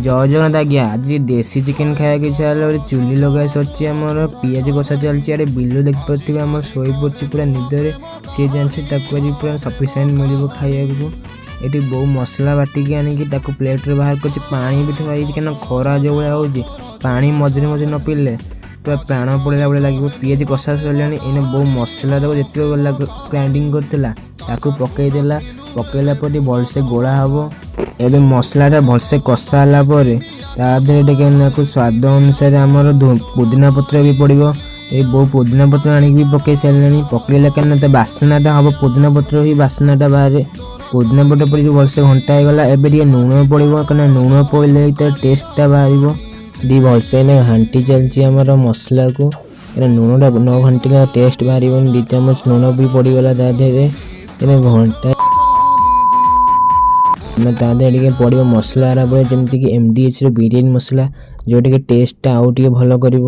जय जगन्नाथ आज्ञा। आज देसी चिकेन खाया कि इच्छा चुली लगा सर आमर पिज कषा चलती अरे बिलु देखिए आम शोई पड़ी पूरा निदरे सी जानी आज पूरा सफिसीयंट मिल खाया ये बहु मसला बाटिकी आनिकी प्लेट्रे बाहर कर पानी भी थोड़ी क्या खरा जो भाया हो पानी मझे मझे न पीले पूरा प्राण पड़ा भाई लगे पिज कषा सरला इन बहु मसला जिते ग्राइंडिंग करला पकईदेला पकईला भलसे गोला हम एबे मसलाटा भलसे कषा है स्वाद अनुसार आमर पुदीना पत्र भी पड़ो ये बहु पुदीना पत्र आनिक पकई सारे पकईला क्या बासनाटा हम पुदीना पत्र ही बासनाटा बाहर पुदीना पत्र पड़ी भलसे घंटा होगला एबे लुण पड़ो क्या लुण पड़े तर टेस्टा बाहर दी भलसे घाटी चलती आमर मसला को लुणटा न घंटा टेस्ट बाहर दी चामच लुण भी पड़गला घंटा पड़ो मसला जमीक MDH बिरियानी मसला जोटा टेस्टा आउ टे भल कर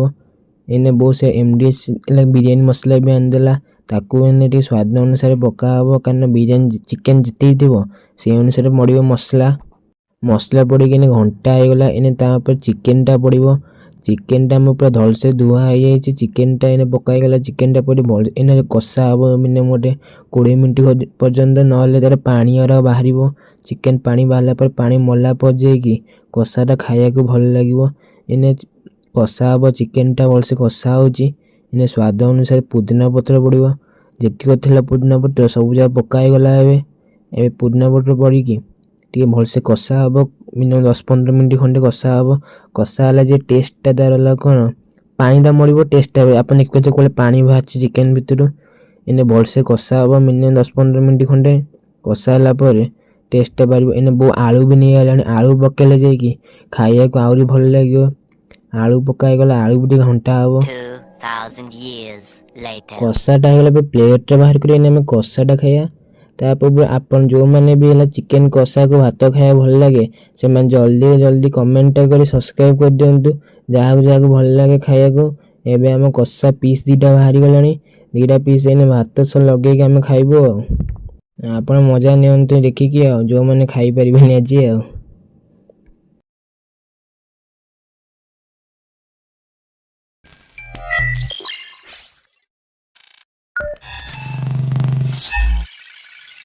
बहुत से MDH बिरियानी मसला भी आनीदेला ताकू स्वाद अनुसार पका हम कारण बिरियानी चिकेन जिते थी से अनुसार पड़ो मसला मसला पड़ी घंटा होगला इन चिकेनटा पड़ो चिकेनटा पूरा धलसे धुआ हो जाए चिकेनटा इन पकईगला चिकेनटा पड़ी भल इन कषा हम मिनिमम गोटे 20 मिनट पर्यंत ना पानी और बाहर चिकेन पानी बाहर पर पानी मला पर जाकि कषाटा खाया भल लगे इन कषा हम चिकेनटा भलसे कषा होने स्वाद अनुसार पुदीना पत्र पड़ो जीक थी पुदीना पत्र सब जगह पकाईगला ए पुदीना पत्र पड़ी भलसे कषा हम मिनिमम 10-15 मिनट खंडे कषा हम कषा है टेस्टा तार कौन पानीटा मर टेस्ट आप देखिए पानी बाहर चिकेन भितर इन भलसे कषा हम मिनिमम 10-15 मिनट खंडे कषा है टेस्ट बाहर इन बहु आलू भी नहीं गलानी आलू पकड़े जाकि खाया को आहरी भल लगे आलू पकाईगला आलू भी घंटा हम कषाटा होगला प्लेट बाहर कर कषाटा खाया तापर आपन जो मैंने भी है चिकेन कषा को भात खाया भल लगे से जल्दी जल्दी कमेंट कर सब्सक्राइब कर दिंतु जहाँ जहाँ भल लगे खाया को एबे आम कषा पीस 2टा बाहरी गलानी 2टा पीस इन भात सह लगे आम खाइबो आप मजा नियंतु देखिकी जो मैंने खाई परिबेनी आज।